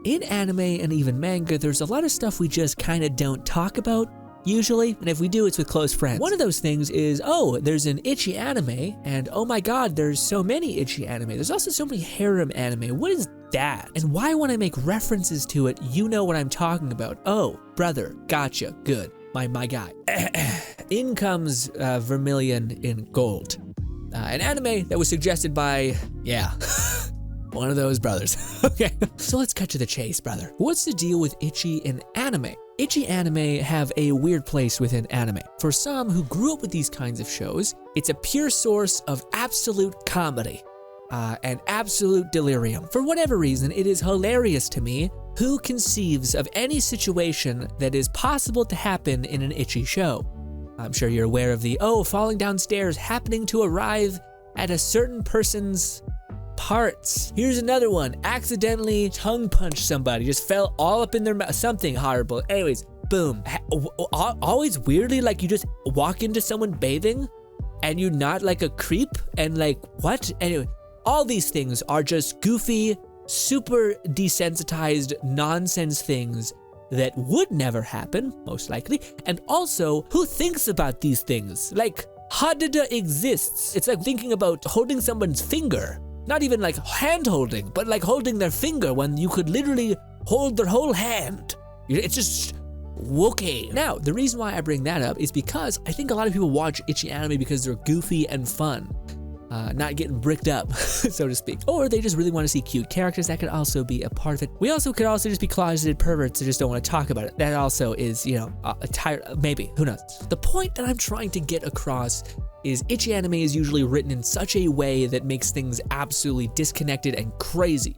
in anime and even manga, there's a lot of stuff we just kind of don't talk about usually, and if we do, it's with close friends. One of those things is, oh, there's an ecchi anime, and oh my god, there's so many ecchi anime. There's also so many harem anime. What is that? And why, when I make references to it, you know what I'm talking about? Oh, brother, gotcha, good, my guy. In comes Vermillion in Gold, an anime that was suggested by, yeah, one of those brothers. Okay, so let's cut to the chase, brother. What's the deal with ecchi in anime? Ecchi anime have a weird place within anime. For some who grew up with these kinds of shows, it's a pure source of absolute comedy and absolute delirium. For whatever reason, it is hilarious to me who conceives of any situation that is possible to happen in an ecchi show. I'm sure you're aware of the, oh, falling downstairs happening to arrive at a certain person's parts. Here's another one, accidentally tongue punched somebody, just fell all up in their mouth, something horrible. Anyways, boom. Always weirdly, like you just walk into someone bathing and you're not like a creep and like, what? Anyway, all these things are just goofy, super desensitized nonsense things that would never happen, most likely. And also, who thinks about these things? Like, hadada exists. It's like thinking about holding someone's finger. Not even like hand holding, but like holding their finger when you could literally hold their whole hand. It's just, okay. Now, the reason why I bring that up is because I think a lot of people watch ecchi anime because they're goofy and fun. Not getting bricked up, so to speak. Or they just really want to see cute characters. That could also be a part of it. We also could also just be closeted perverts that just don't want to talk about it. That also is, you know, maybe, who knows. The point that I'm trying to get across is ecchi anime is usually written in such a way that makes things absolutely disconnected and crazy.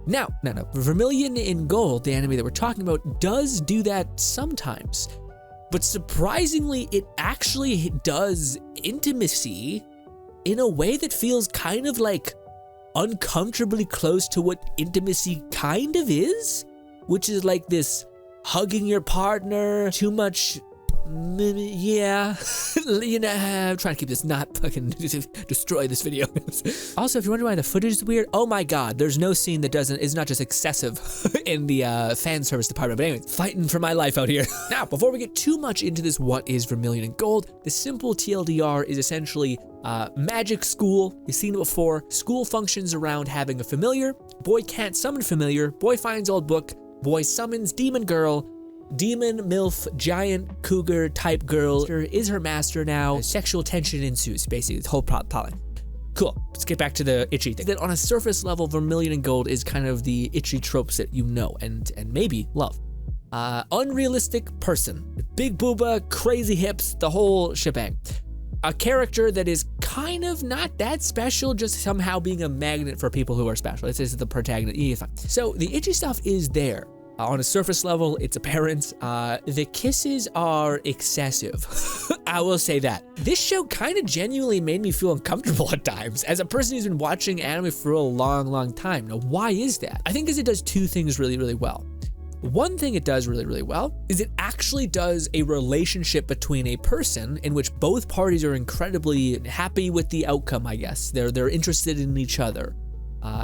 Now, Vermillion in Gold, the anime that we're talking about, does do that sometimes. But surprisingly, it actually does intimacy in a way that feels kind of like uncomfortably close to what intimacy kind of is, which is like this hugging your partner, too much, yeah, you know, I'm trying to keep this not fucking destroy this video. Also, if you're wondering why the footage is weird, oh my god, there's no scene that is not just excessive in the fan service department. But anyways, fighting for my life out here. Now, before we get too much into this, what is Vermillion in Gold? The simple TLDR is essentially magic school. You've seen it before. School functions around having a familiar. Boy can't summon familiar. Boy finds old book. Boy summons demon girl. Demon, MILF, giant, cougar type girl is her master now. Sexual tension ensues, basically, the whole plot line. Cool, let's get back to the ecchi thing. Then on a surface level, Vermillion in Gold is kind of the ecchi tropes that you know and maybe love. Unrealistic person, big booba, crazy hips, the whole shebang. A character that is kind of not that special, just somehow being a magnet for people who are special. This is the protagonist. Yeah, fine. So the ecchi stuff is there. On a surface level, it's apparent. The kisses are excessive. I will say that. This show kind of genuinely made me feel uncomfortable at times as a person who's been watching anime for a long time. Now, why is that? I think because it does two things really well. One thing it does really well is it actually does a relationship between a person in which both parties are incredibly happy with the outcome, I guess. They're interested in each other.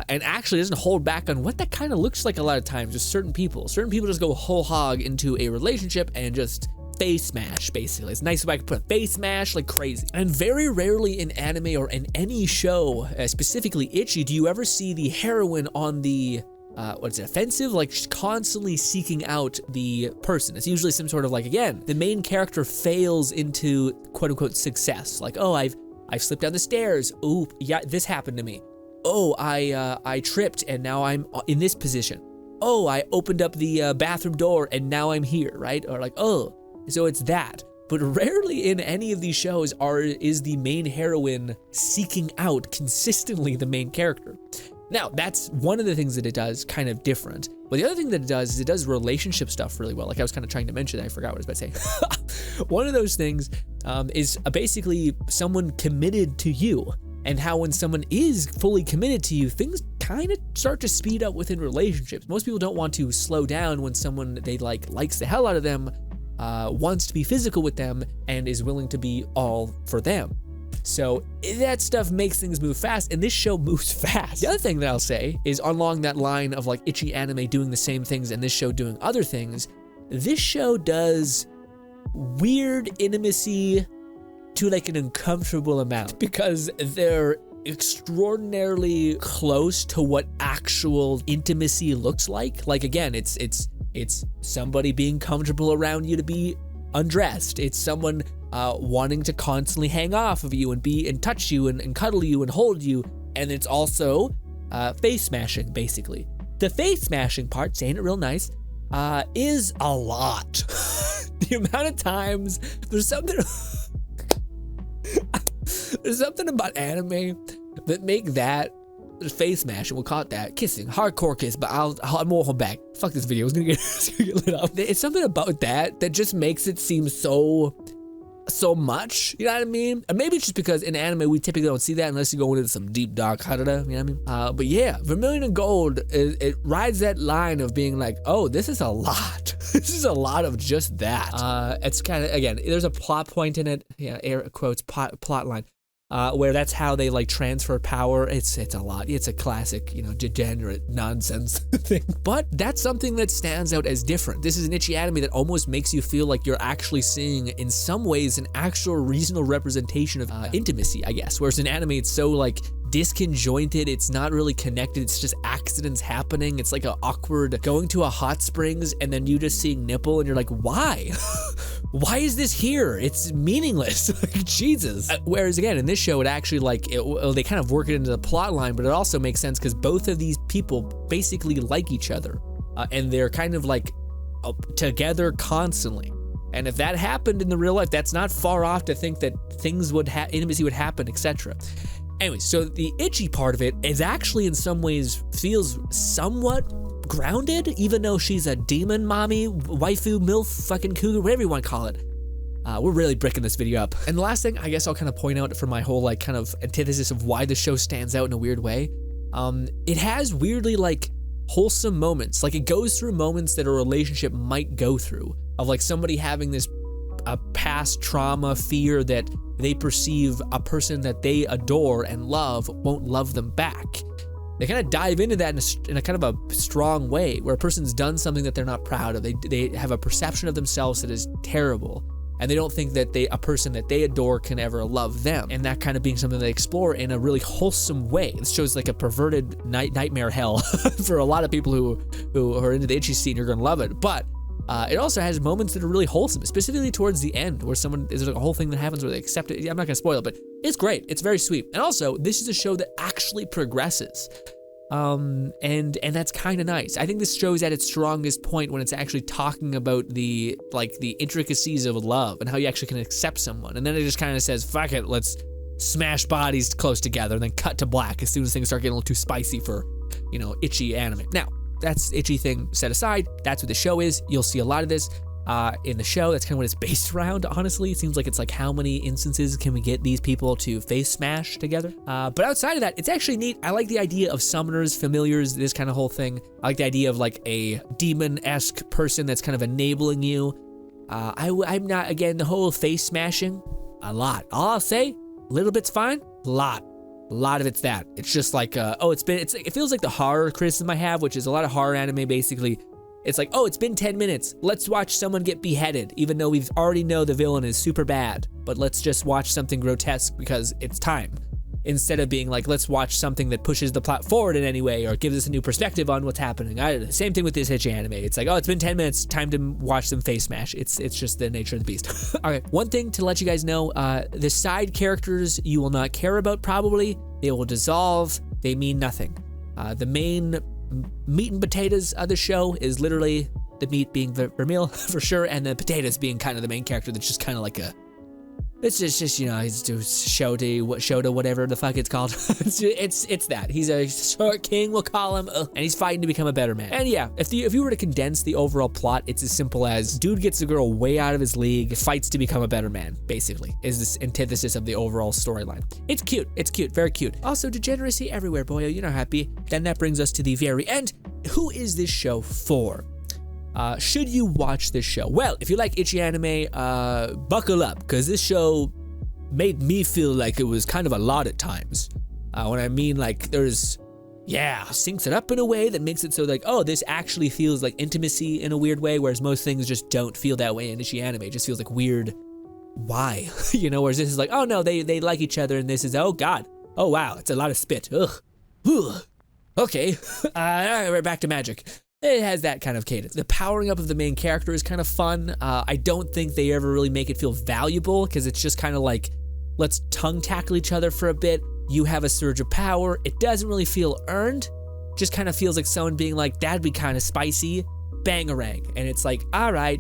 And actually doesn't hold back on what that kind of looks like a lot of times with certain people. Certain people just go whole hog into a relationship and just face smash, basically. It's nice if I could put face smash like crazy. And very rarely in anime or in any show, specifically ecchi, do you ever see the heroine on the, offensive? Like she's constantly seeking out the person. It's usually some sort of like, again, the main character fails into quote unquote success. Like, oh, I've slipped down the stairs. Ooh, yeah, this happened to me. Oh, I tripped and now I'm in this position. Oh, I opened up the bathroom door and now I'm here, right? Or like, oh, so it's that. But rarely in any of these shows is the main heroine seeking out consistently the main character. Now, that's one of the things that it does kind of different. But the other thing that it does is it does relationship stuff really well. Like I was kind of trying to mention, I forgot what I was about to say. One of those things is basically someone committed to you. And how when someone is fully committed to you, things kind of start to speed up within relationships. Most people don't want to slow down when someone they likes the hell out of them, wants to be physical with them, and is willing to be all for them. So that stuff makes things move fast, and this show moves fast. The other thing that I'll say is along that line of like ecchi anime doing the same things and this show doing other things, this show does weird intimacy to like an uncomfortable amount because they're extraordinarily close to what actual intimacy looks like. Like again, it's somebody being comfortable around you to be undressed. It's someone wanting to constantly hang off of you and touch you and cuddle you and hold you. And it's also face smashing, basically. The face smashing part, saying it real nice, is a lot. The amount of times there's something about anime that make that face smash, and we'll call it that, kissing, hardcore kiss, but I'm gonna hold back. Fuck this video, it's gonna get lit up. It's something about that just makes it seem so much, you know what I mean? And maybe it's just because in anime we typically don't see that unless you go into some deep dark harada, you know what I mean? But yeah, Vermillion and Gold, it rides that line of being like, oh, this is a lot. This is a lot of just that. It's kind of, again, there's a plot point in it, yeah, air quotes, plot line, where that's how they like transfer power. It's a lot. It's a classic, you know, degenerate nonsense thing. But that's something that stands out as different. This is an ecchi anime that almost makes you feel like you're actually seeing, in some ways, an actual reasonable representation of intimacy, I guess. Whereas in anime, it's so like disconjointed, it's not really connected, it's just accidents happening. It's like an awkward going to a hot springs and then you just seeing nipple and you're like, why? Why is this here? It's meaningless. Like, Jesus. Whereas again, in this show, it actually like, they kind of work it into the plot line, but it also makes sense because both of these people basically like each other. And they're kind of like together constantly. And if that happened in the real life, that's not far off to think that things would intimacy would happen, etc. Anyway, so the ecchi part of it is actually in some ways feels somewhat grounded, even though she's a demon mommy, waifu, milf, fucking cougar, whatever you want to call it. We're really bricking this video up. And the last thing I guess I'll kind of point out for my whole like kind of antithesis of why the show stands out in a weird way, it has weirdly like wholesome moments. Like it goes through moments that a relationship might go through, of like somebody having this a past trauma, fear that they perceive a person that they adore and love won't love them back. They kind of dive into that in a kind of a strong way, where a person's done something that they're not proud of. They have a perception of themselves that is terrible, and they don't think that a person that they adore can ever love them. And that kind of being something they explore in a really wholesome way. This shows like a perverted nightmare hell for a lot of people who are into the ecchi scene. You're gonna love it, but it also has moments that are really wholesome, specifically towards the end, where there's like a whole thing that happens where they accept it. I'm not gonna spoil it, but it's great. It's very sweet. And also, this is a show that actually progresses. And that's kind of nice. I think this show is at its strongest point when it's actually talking about the intricacies of love and how you actually can accept someone. And then it just kind of says, fuck it, let's smash bodies close together and then cut to black as soon as things start getting a little too spicy for, you know, ecchi anime. Now, that's ecchi thing set aside. That's what the show is. You'll see a lot of this in the show. That's kind of what it's based around, honestly. It seems like it's like, how many instances can we get these people to face smash together? But outside of that, it's actually neat. I like the idea of summoners, familiars, this kind of whole thing. I like the idea of like a demon-esque person that's kind of enabling you. I'm not, again, the whole face smashing, a lot. All I'll say, a little bit's fine, a lot of it's that. It's just like, it feels like the horror criticism I have, which is a lot of horror anime basically. It's like, oh, it's been 10 minutes. Let's watch someone get beheaded, even though we've already know the villain is super bad, but let's just watch something grotesque because it's time. Instead of being like, let's watch something that pushes the plot forward in any way or gives us a new perspective on what's happening. Same thing with this ecchi anime. It's like, oh, it's been 10 minutes, time to watch them face smash. It's just the nature of the beast. All right, one thing to let you guys know, the side characters you will not care about probably. They will dissolve, they mean nothing. The main meat and potatoes of the show is literally the meat being Vermeil for sure, and the potatoes being kind of the main character that's just kind of like it's just you know, he's shota, whatever the fuck it's called. it's that. He's a short king, we'll call him, and he's fighting to become a better man. And yeah, if you were to condense the overall plot, it's as simple as dude gets a girl way out of his league, fights to become a better man, basically, is this antithesis of the overall storyline. It's cute, very cute. Also, degeneracy everywhere, boyo, you know, happy. Then that brings us to the very end. Who is this show for? Should you watch this show? Well, if you like ecchi anime, buckle up, because this show made me feel like it was kind of a lot at times. When I mean like there's, syncs it up in a way that makes it so like, oh, this actually feels like intimacy in a weird way, whereas most things just don't feel that way in Ecchi anime. It just feels like weird, why? You know, whereas this is like, oh no, they like each other, and this is, oh god, oh wow, it's a lot of spit, ugh. Okay, we're back to magic. It has that kind of cadence. The powering up of the main character is kind of fun. I don't think they ever really make it feel valuable, because it's just kind of like, let's tongue tackle each other for a bit. You have a surge of power. It doesn't really feel earned. Just kind of feels like someone being like, that'd be kind of spicy, bangarang. And it's like, all right,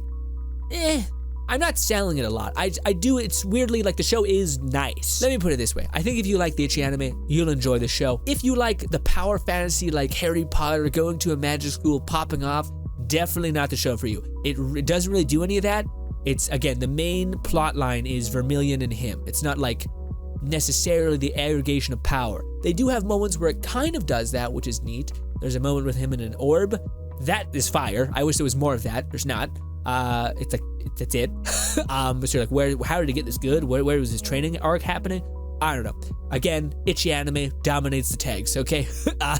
I'm not selling it a lot. I do, it's weirdly like the show is nice. Let me put it this way. I think if you like the Ecchi anime, you'll enjoy the show. If you like the power fantasy like Harry Potter, going to a magic school, popping off, definitely not the show for you. It doesn't really do any of that. It's, again, the main plot line is Vermillion and him. It's not like necessarily the aggregation of power. They do have moments where it kind of does that, which is neat. There's a moment with him in an orb. That is fire. I wish there was more of that. There's not. It's like, that's it. So you're like, how did he get this good? Where was his training arc happening? I don't know. Again, Ecchi anime dominates the tags, okay? But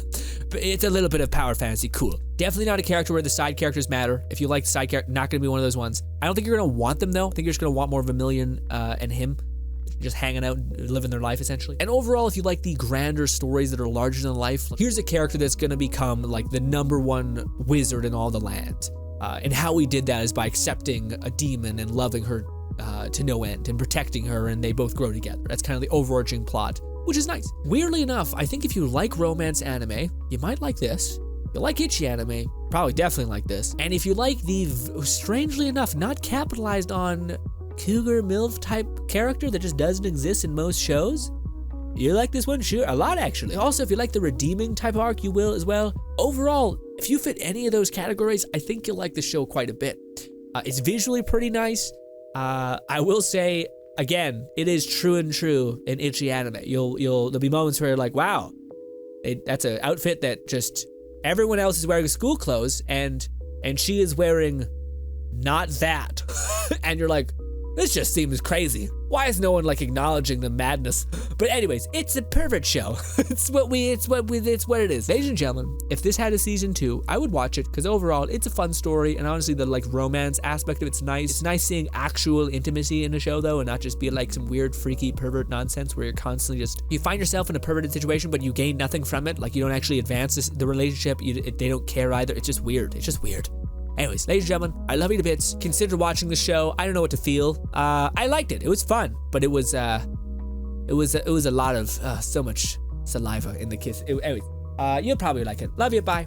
it's a little bit of power fantasy, cool. Definitely not a character where the side characters matter. If you like the side character, not gonna be one of those ones. I don't think you're gonna want them though. I think you're just gonna want more Vermillion and him just hanging out and living their life essentially. And overall, if you like the grander stories that are larger than life, here's a character that's gonna become like the #1 wizard in all the land. And how he did that is by accepting a demon and loving her to no end and protecting her, and they both grow together. That's kind of the overarching plot, which is nice. Weirdly enough, I think if you like romance anime, you might like this. If you like Ecchi anime, probably definitely like this. And if you like the, strangely enough, not capitalized on cougar MILF type character that just doesn't exist in most shows, you like this one? Sure, a lot actually. Also, if you like the redeeming type arc, you will as well. Overall, if you fit any of those categories, I think you'll like the show quite a bit. It's visually pretty nice. I will say, again, it is true in Ecchi anime. There'll be moments where you're like, wow, that's an outfit that just everyone else is wearing school clothes, and she is wearing not that. And you're like, this just seems crazy. Why is no one like acknowledging the madness? But anyways, it's a pervert show. It's what it is. Ladies and gentlemen, if this had a season 2, I would watch it, because overall it's a fun story, and honestly the like romance aspect of it's nice. It's nice seeing actual intimacy in a show though, and not just be like some weird freaky pervert nonsense where you're constantly you find yourself in a perverted situation but you gain nothing from it. Like you don't actually advance the relationship. They don't care either. It's just weird. It's just weird. Anyways, ladies and gentlemen, I love you to bits. Consider watching the show. I don't know what to feel. I liked it. It was fun, but it was a lot of so much saliva in the kiss. Anyways, you'll probably like it. Love you. Bye.